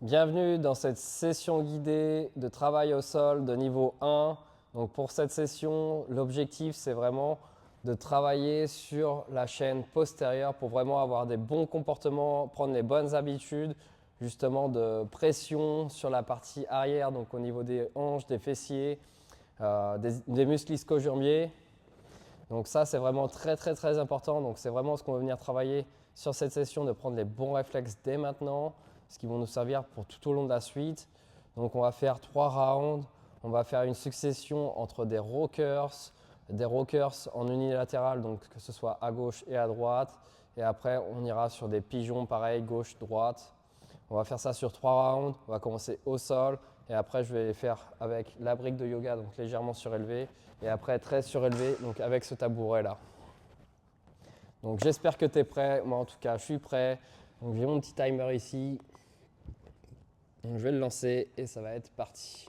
Bienvenue dans cette session guidée de travail au sol de niveau 1. Donc pour cette session, l'objectif c'est vraiment de travailler sur la chaîne postérieure pour vraiment avoir des bons comportements, prendre les bonnes habitudes, justement de pression sur la partie arrière, donc au niveau des hanches, des fessiers, des muscles ischio-jambiers. Donc ça c'est vraiment très important. Donc c'est vraiment ce qu'on va venir travailler sur cette session, de prendre les bons réflexes dès maintenant, ce qui vont nous servir pour tout au long de la suite. Donc on va faire 3 rounds, on va faire une succession entre des rockers en unilatéral, donc que ce soit à gauche et à droite. Et après on ira sur des pigeons pareil, gauche, droite. On va faire ça sur 3 rounds, on va commencer au sol et après je vais les faire avec la brique de yoga, donc légèrement surélevée, et après très surélevé, donc avec ce tabouret là. Donc j'espère que tu es prêt, moi en tout cas je suis prêt. Donc j'ai mon petit timer ici, donc je vais le lancer et ça va être parti.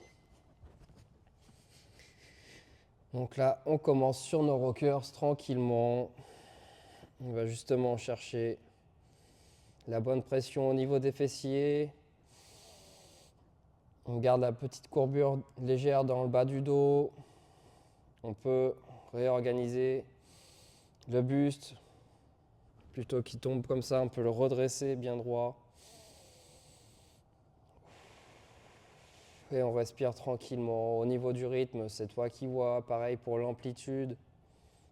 Donc là on commence sur nos rockers tranquillement. On va justement chercher la bonne pression au niveau des fessiers. On garde la petite courbure légère dans le bas du dos. On peut réorganiser le buste. Plutôt qu'il tombe comme ça, on peut le redresser bien droit. Et on respire tranquillement. Au niveau du rythme, c'est toi qui vois. Pareil pour l'amplitude.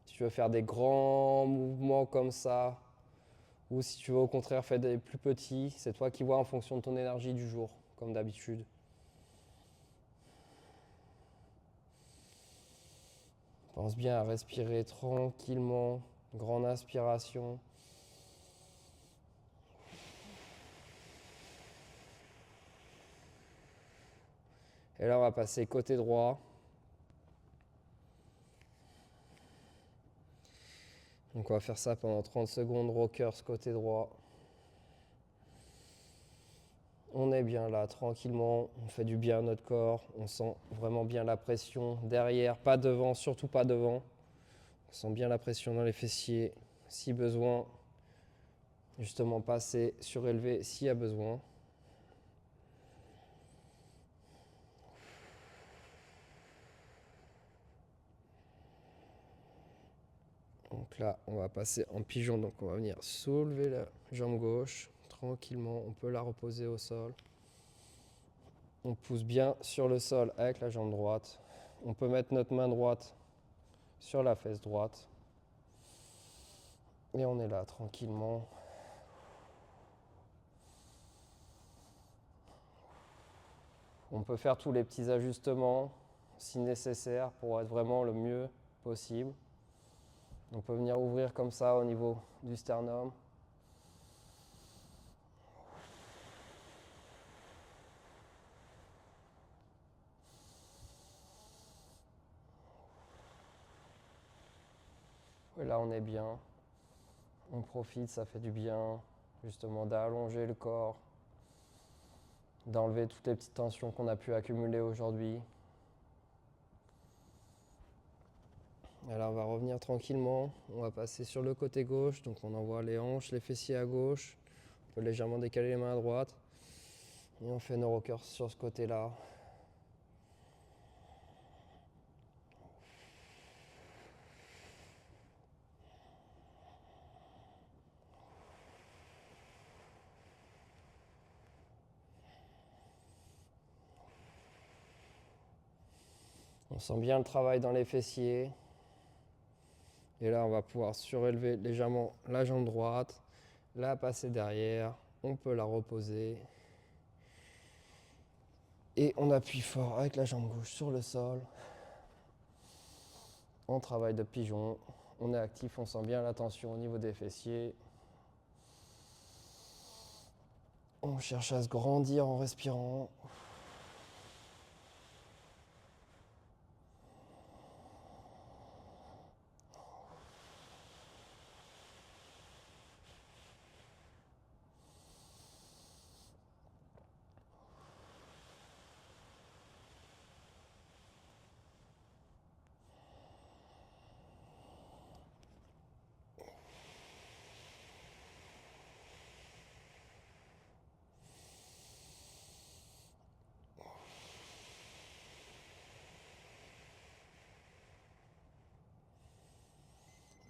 Si tu veux faire des grands mouvements comme ça, ou si tu veux au contraire faire des plus petits, c'est toi qui vois en fonction de ton énergie du jour, comme d'habitude. Pense bien à respirer tranquillement. Grande inspiration. Et là, on va passer côté droit. Donc on va faire ça pendant 30 secondes, rockers côté droit. On est bien là, tranquillement, on fait du bien à notre corps, on sent vraiment bien la pression derrière, pas devant, surtout pas devant. On sent bien la pression dans les fessiers, si besoin, justement passer, surélever s'il y a besoin. Donc là, on va passer en pigeon, donc on va venir soulever la jambe gauche, tranquillement, on peut la reposer au sol. On pousse bien sur le sol avec la jambe droite. On peut mettre notre main droite sur la fesse droite. Et on est là, tranquillement. On peut faire tous les petits ajustements si nécessaire pour être vraiment le mieux possible. On peut venir ouvrir comme ça au niveau du sternum. Et là on est bien. On profite, ça fait du bien justement d'allonger le corps, d'enlever toutes les petites tensions qu'on a pu accumuler aujourd'hui. Et là on va revenir tranquillement, on va passer sur le côté gauche, donc on envoie les hanches, les fessiers à gauche, on peut légèrement décaler les mains à droite, et on fait nos rockers sur ce côté-là. On sent bien le travail dans les fessiers. Et là, on va pouvoir surélever légèrement la jambe droite, la passer derrière, on peut la reposer. Et on appuie fort avec la jambe gauche sur le sol. On travaille de pigeon, on est actif, on sent bien la tension au niveau des fessiers. On cherche à se grandir en respirant.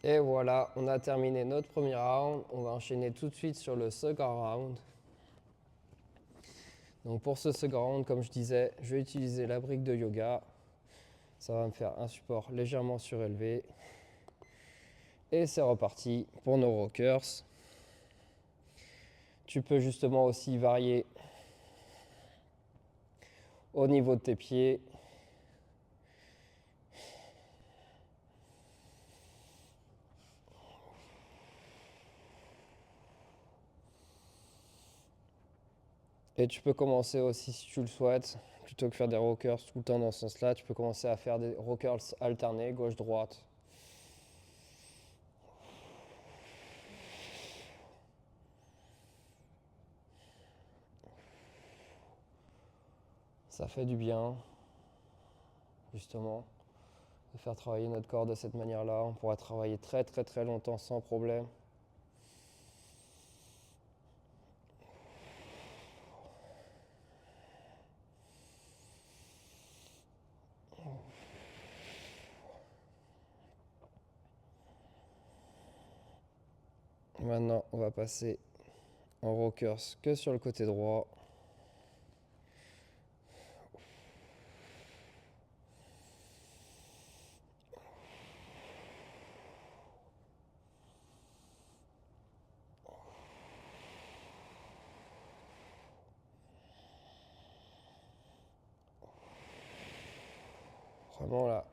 Et voilà, on a terminé notre premier round. On va enchaîner tout de suite sur le second round. Donc pour ce second round, comme je disais, je vais utiliser la brique de yoga. Ça va me faire un support légèrement surélevé. Et c'est reparti pour nos rockers. Tu peux justement aussi varier au niveau de tes pieds. Et tu peux commencer aussi, si tu le souhaites, plutôt que faire des rockers tout le temps dans ce sens-là, tu peux commencer à faire des rockers alternés, gauche-droite. Ça fait du bien, justement, de faire travailler notre corps de cette manière-là. On pourra travailler très très très longtemps sans problème. Maintenant, on va passer en rockers que sur le côté droit. Vraiment là,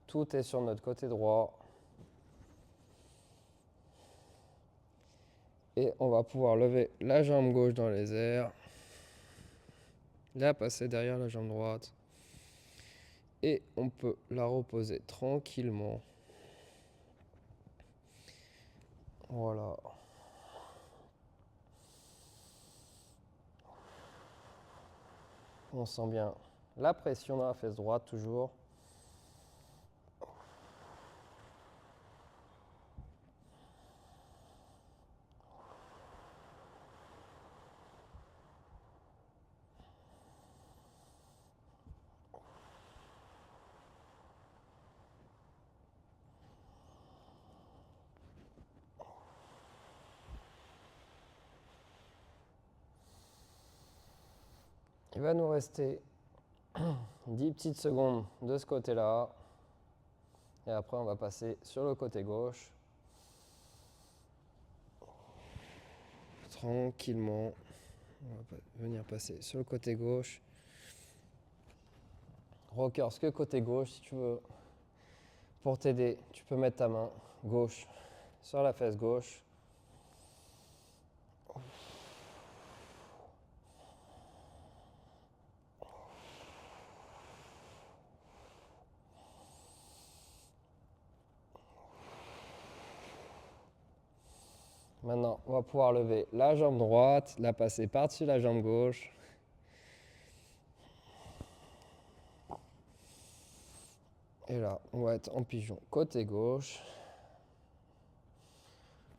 tout est sur notre côté droit. Et on va pouvoir lever la jambe gauche dans les airs. La passer derrière la jambe droite. Et on peut la reposer tranquillement. Voilà. On sent bien la pression dans la fesse droite toujours. Il va nous rester 10 petites secondes de ce côté-là. Et après, on va passer sur le côté gauche. Tranquillement. On va venir passer sur le côté gauche. Rockers que côté gauche, si tu veux. Pour t'aider, tu peux mettre ta main gauche sur la fesse gauche. Maintenant, on va pouvoir lever la jambe droite, la passer par-dessus la jambe gauche. Et là, on va être en pigeon côté gauche.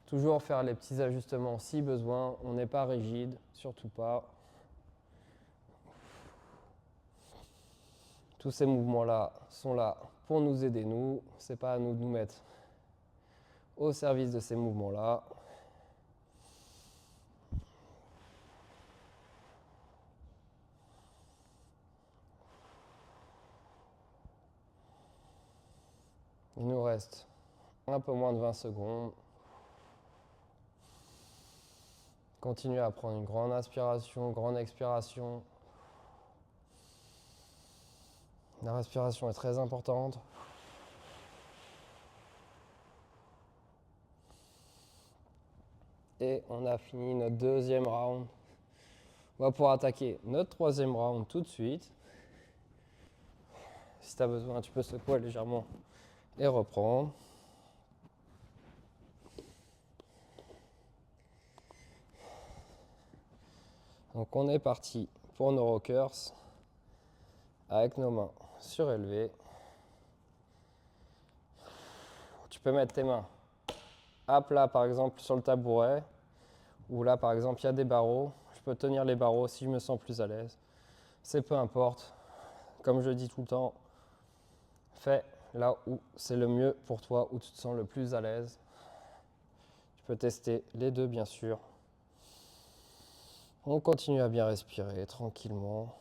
Toujours faire les petits ajustements si besoin. On n'est pas rigide, surtout pas. Tous ces mouvements-là sont là pour nous aider, nous. C'est pas à nous de nous mettre au service de ces mouvements-là. Il nous reste un peu moins de 20 secondes. Continuez à prendre une grande inspiration, grande expiration. La respiration est très importante. Et on a fini notre deuxième round. On va pouvoir attaquer notre troisième round tout de suite. Si tu as besoin, tu peux secouer légèrement et reprendre. Donc on est parti pour nos rockers avec nos mains surélevées. Tu peux mettre tes mains à plat par exemple sur le tabouret, ou là par exemple il y a des barreaux. Je peux tenir les barreaux si je me sens plus à l'aise. C'est peu importe. Comme je dis tout le temps, fais là où c'est le mieux pour toi, où tu te sens le plus à l'aise. Tu peux tester les deux, bien sûr. On continue à bien respirer tranquillement.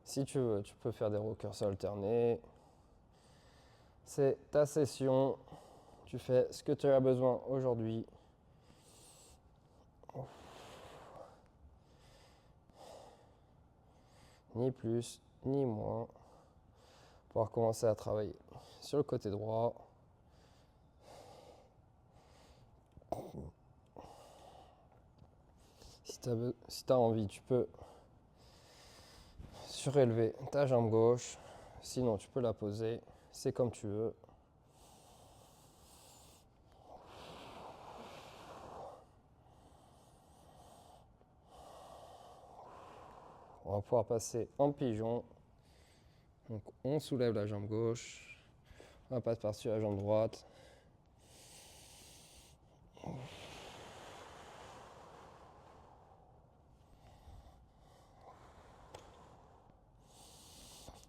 Si tu veux, tu peux faire des rockers alternés. C'est ta session. Tu fais ce que tu as besoin aujourd'hui. Ni plus, ni moins. Pour pouvoir commencer à travailler sur le côté droit. Si tu as envie, tu peux surélever ta jambe gauche. Sinon, tu peux la poser. C'est comme tu veux. On va pouvoir passer en pigeon. Donc, on soulève la jambe gauche. On passe par-dessus la jambe droite.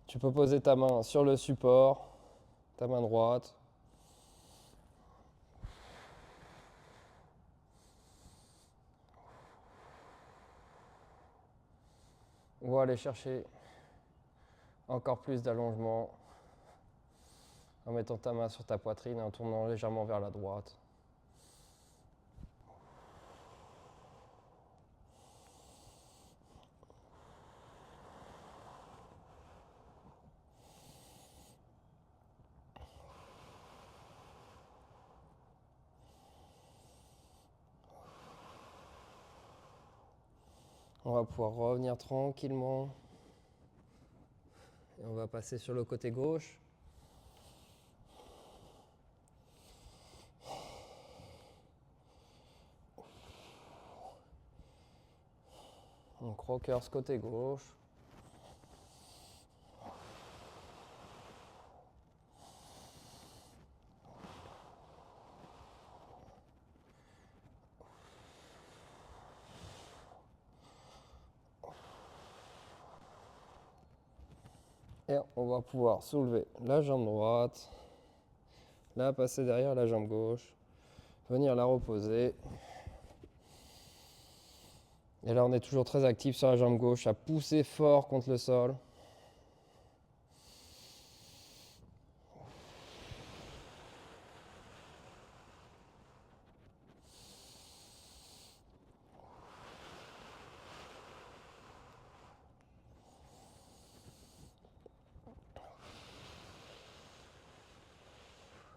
Tu peux poser ta main sur le support, ta main droite. Ou aller chercher encore plus d'allongement en mettant ta main sur ta poitrine et en tournant légèrement vers la droite. On va pouvoir revenir tranquillement. Et on va passer sur le côté gauche. Donc rockers côté gauche. Et on va pouvoir soulever la jambe droite, la passer derrière la jambe gauche, venir la reposer. Et là, on est toujours très actif sur la jambe gauche, à pousser fort contre le sol.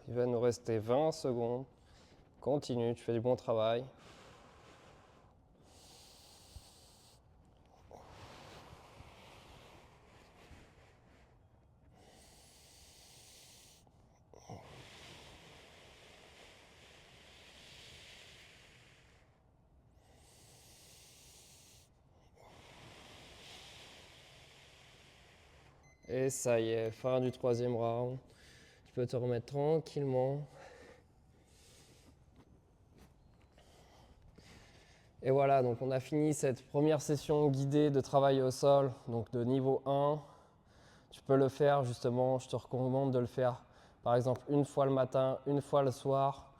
Il va nous rester 20 secondes. Continue, tu fais du bon travail. Et ça y est, fin du troisième round. Tu peux te remettre tranquillement. Et voilà, donc on a fini cette première session guidée de travail au sol, donc de niveau 1. Tu peux le faire justement, je te recommande de le faire par exemple une fois le matin, une fois le soir.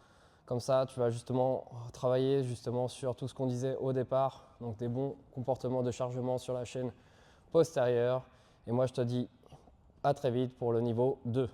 Comme ça, tu vas justement travailler justement sur tout ce qu'on disait au départ, donc des bons comportements de chargement sur la chaîne postérieure. Et moi, je te dis à très vite pour le niveau 2.